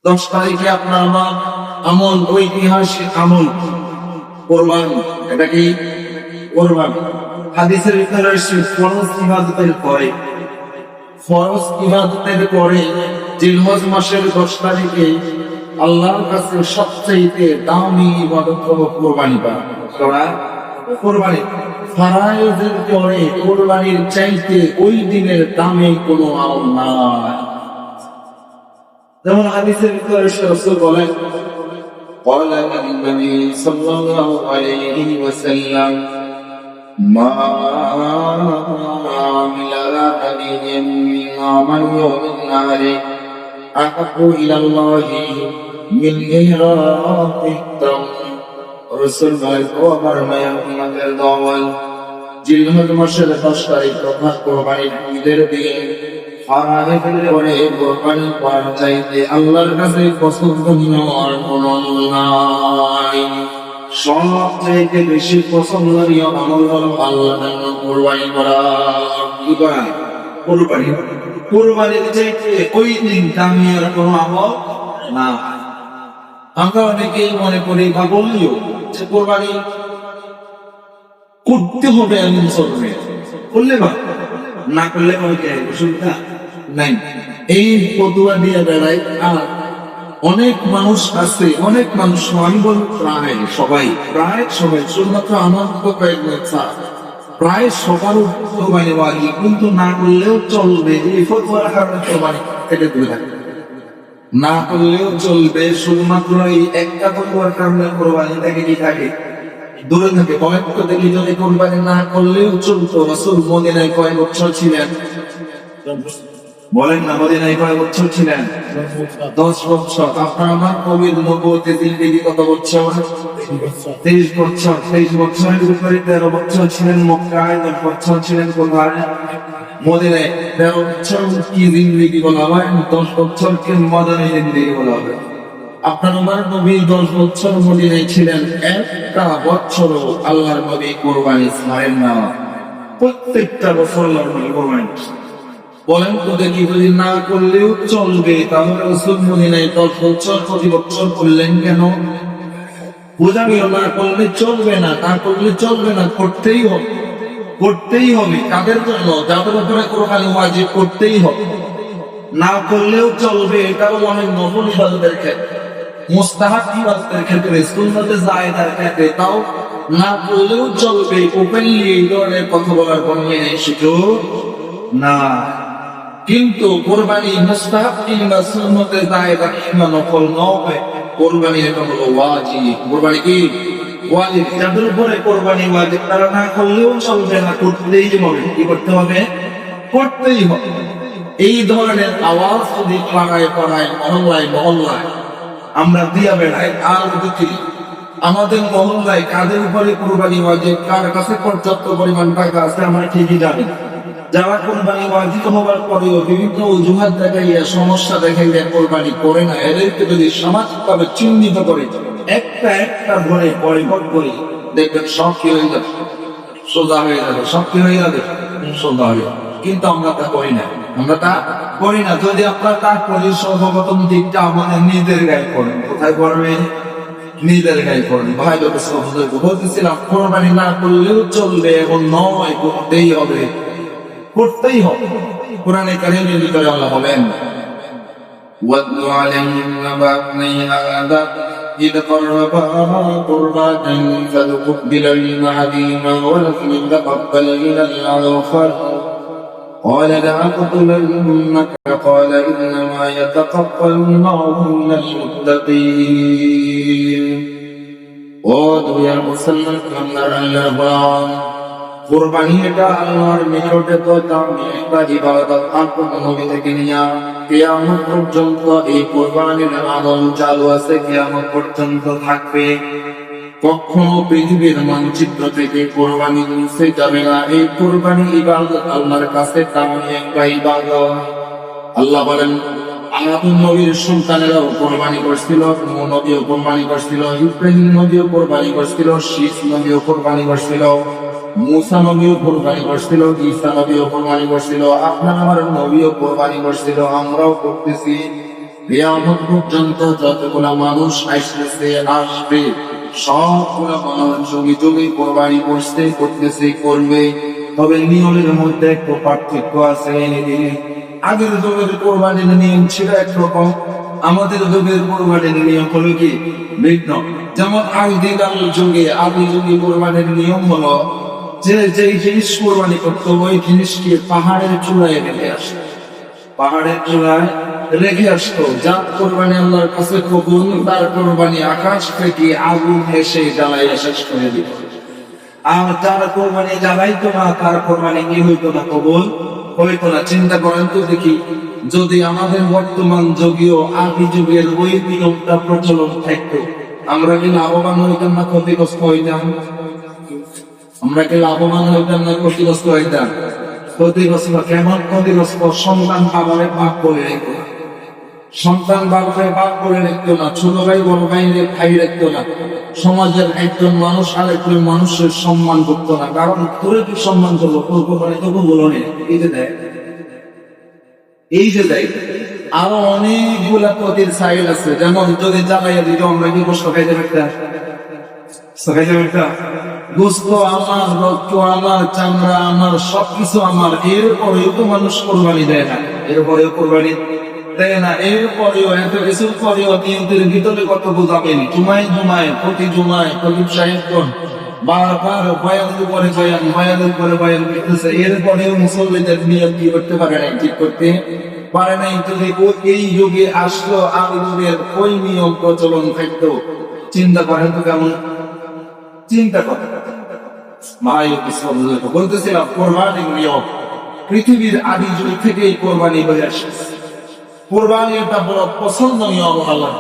10 তারিখে আপনার আমার আমল, ঐতিহাসিক আমল কোরবানি। এটা কি কোরবানি? হাদিসের ভিতরে এসেছে ফরজ ইবাদতের পরে, ফরজ ইবাদতের পরে জিলহজ মাসের 10 তারিখে আল্লাহর কাছে সবচেয়ে দামি ইবাদত হলো কোরবানি করা। কোরবানি ফরজের পরে কোরবানির চাইতে ওই দিনের দামে কোনো আমল নাই। যেমন হাদিসের ভিতরে রাসূল বলেন, قال النبي صلى الله عليه وسلم ما عمل أحد من عمل يوم النار أحب إلى الله من إهراق الدم। রাসূল বলেন, ও আমার মায়া উম্মতের দল, জিলহজ মাসের 10 তারিখ তথা কোরবানির ঈদের দিন ফরজের পরে কোরবানি করার চাইতে আল্লাহর কাছে পছন্দনীয় আর কোনো আমল নাই। সবচেয়ে বেশি পছন্দনীয় আমল হলো আল্লাহর জন্য কোরবানি করা। কি করা? কোরবানি। কোরবানির চাইতে ওই দিন দামি আর কোনো আমল না। আমরা অনেকেই মনে করি বা বলিও যে কোরবানি করতে হবে এমন চলবে, করলে না করলে অসুবিধা নাই, এই পদুয়া দিয়ে বেড়ায়। আর অনেক মানুষ আছে, অনেক মানুষ, আমি বল প্রায় সবাই শুধুমাত্র আমার তো কয়েকজন প্রায় সবার কোরবানি ওয়াজিব, কিন্তু না করলেও চলবে, এই ফতোয়ার কারণে কোরবানি থেকে দূরে থাকে। না করলেও চলবে, শুধুমাত্র এই একটা ফতোয়ার কারণে কোরবানি থেকে কি থাকে, দূরে থাকে। কয়েকটা দেখি যদি কোরবানি না করলেও চলতো। রাসূল মদিনায় কয় বছর ছিলেন? বলেন না, মদিনায় কয় বছর ছিলেন? 10 বছর। আপনার আমার নবীর নবুয়তে জিন্দেগি কত বছর? 23 বছর। 23 বছরের ভিতরে 13 বছর ছিলেন মক্কায়, 10 বছর ছিলেন কোথায়? মদিনায়। 13 বছর কি জিন্দেগি বলা হয়? 10 বছরকে মদিনায় জিন্দেগি বলা হবে। আপনার আমার নবী 10 বছর মদিনায় ছিলেন, একটা বছরও আল্লাহর নবী কোরবানি ছাড়েন না। প্রত্যেকটা বছর আল্লাহর নবী কোরবানি। বলেন তো দেখি, যদি না করলেও চলবে তাহলে রাসূল মদিনায় 10 বছর প্রতি বছর করলেন কেন? বোঝা গেল না করলে চলবে না, না করলে চলবে না, করতেই হবে, করতেই হবে। কাদের জন্য? যাদের উপরে কোরবানি ওয়াজিব, করতেই হবে। না করলেও চলবে, এটা হলো অনেক নফল ইবাদতের ক্ষেত্রে, মুস্তাহাব ইবাদতের ক্ষেত্রে, সুন্নতে জায়েদার ক্ষেত্রে তাও না করলেও চলবে। ওপেনলি এই ধরনের কথা বলার কোনো সুযোগ না। কিন্তু কোরবানি মুস্তাহাব কিংবা সুন্নতে জায়েদা কিংবা নফল নয়, কোরবানি এটা হলো ওয়াজিব। কোরবানি কি ওয়াজিব? যাদের উপরে কোরবানি ওয়াজিব তারা না করলেও চলবে না, করতেই হবে। কি করতে হবে? করতেই হবে। এই ধরনের আওয়াজ যদি পাড়ায় পাড়ায়, মহল্লায় মহল্লায় আমরা দিয়া বেড়াই, আর যদি আমাদের মহল্লায় কাদের উপরে কোরবানি ওয়াজিব, কার কাছে পর্যাপ্ত পরিমাণ টাকা আছে আমরা ঠিকই জানি। যারা কোরবানি ওয়াজিব হওয়ার পরেও বিভিন্ন অজুহাত দেখাইয়া, সমস্যা দেখাইয়া কোরবানি করে না, এদেরকে যদি সামাজিকভাবে চিহ্নিত করে একটা একটা ধরে পরিবর্তন করি, দেখবেন সব কি হয়ে যাবে, সোজা হয়ে যাবে। সব কি হয়ে যাবে, সোজা হয়ে যাবে। কিন্তু আমরা তা করি না, আমরা তা করি না। যদি আপনারা তা করি, সর্বপ্রথম দিকটা আমাদের নিজের গায়ে পড়েন। কোথায় পড়বেন? নিজের গায়ে পড়েন। ভাই বলতেছিলাম, কোরবানি না করলেও চলবে এখন নয়, করতেই হবে, করতেই হবে। কোরআনে কারীমের ভিতরে আল্লাহ বলেন, ওয়াতলু আলাইহিম নাবা ইবনি আদম إذ قربا قربانا فتقبل من أحدهما ولم يتقبل من الآخر قال لأقتلنك قال إنما يتقبل الله من المتقين। قالوا يا مسلم الله কোরবানি এটা আল্লাহর নিকটে দামি একটা ইবাদত। আপন নবী থেকে নিয়ে কিয়ামত পর্যন্ত এই কোরবানির আমল চালু আছে, কিয়ামত পর্যন্ত থাকবে। কখনো পৃথিবীর মানচিত্র থেকে কোরবানি মুছে যাবে না। এই কোরবানি ইবাদত আল্লাহর কাছে দামি একটা ইবাদত। আল্লাহ বলেন, আদম নবীর সন্তানেরাও কোরবানি করছিল, নূহ নবীও কোরবানি করছিল, ইব্রাহিম নবীও কোরবানি করছিল, শীষ নবীও কোরবানি করছিল, মুসা নবীও কোরবানি করছিল, ঈসা নবীও কোরবানি করছিল, আপনার আমার নবীও কোরবানি করছিল, আমরাও করতেছি। কিয়ামত পর্যন্ত যতগুলা মানুষ আসতেছে আসবে, সবগুলা মানুষ জমি জমি কোরবানি করতেছে করবে। তবে নিয়মের মধ্যে একটু পার্থক্য আছে। আগের যুগের কোরবানির নিয়ম ছিল একরকম, আমাদের যুগের কোরবানির নিয়ম হলো কি ভিন্ন। যেমন আদি যুগে কোরবানির নিয়ম হলো যে যেই জিনিস কোরবানি করতো ওই জিনিসকে পাহাড়ের চূড়ায় রেখে আসতো, পাহাড়ের চূড়ায় রেখে আসতো। যার কোরবানি আল্লাহর কাছে কবুল, তার কোরবানি আকাশ থেকে আগুন এসে জ্বালাইয়া শেষ করে দিত। আর যার কোরবানি জ্বালাইতো না, তার কোরবানি কি হইতো না, কবুল হইতো না। চিন্তা করেন তো দেখি, যদি আমাদের বর্তমান যুগীয় আদি যুগের ওই নিয়মটা প্রচলন থাকতো, আমরা কি লাভবান হইতাম না ক্ষতিগ্রস্ত হইতাম? আমরা কি লাভবান হইতাম না ক্ষতিগ্রস্ত হইতাম? ক্ষতিগ্রস্ত কেমন ক্ষতিগ্রস্ত? সন্তান বাবারে পাপ করে রেখো, সন্তান বাবারে পাপ করে রাখতো না, ছোট ভাই বড় ভাইয়ের খাই রাখতো না, সমাজের একজন মানুষ আর একজন মানুষের সম্মান করতো না। কারণ তোরে কি সম্মান করবো, তোর কোরবানি তোকে বলো নে, এই যে দেয়, এই যে দেয়। আরো অনেকগুলা ক্ষতির সাইল আছে। যেমন যদি জ্বালাইয়া দিত, আমরা কি কষ্ট খাইতে পারতাম? গোস্ত আমার, রক্ত আমার, চামড়া আমার, সবকিছু আমার, এরপরেও তো মানুষ কোরবানি দেয় না, এরপরেও কোরবানি দেয় না। এরপরেও এত কিছুর পরেও নিয়ন্ত্রের ভিতরে কত বোঝাবেন, প্রতি জুমায় খলিফ সাহেবগণ বারবার বয়ানের উপরে বয়ান করতেছে। এরপরেও মুসল্লিদের নিয়ম কি করতে পারে নাই, ঠিক করতে পারে নাই। যদি এই যুগে আসলো আদি যুগের ওই নিয়ম প্রচলন থাকতো, চিন্তা করেন তো কেমন, চিন্তা করেন। বলতেছিলাম কোরবানির নিয়ম পৃথিবীর আদি যুগ থেকেই কোরবানি হয়ে আসছে। কোরবানি একটা বড় পছন্দনীয় আল্লাহ।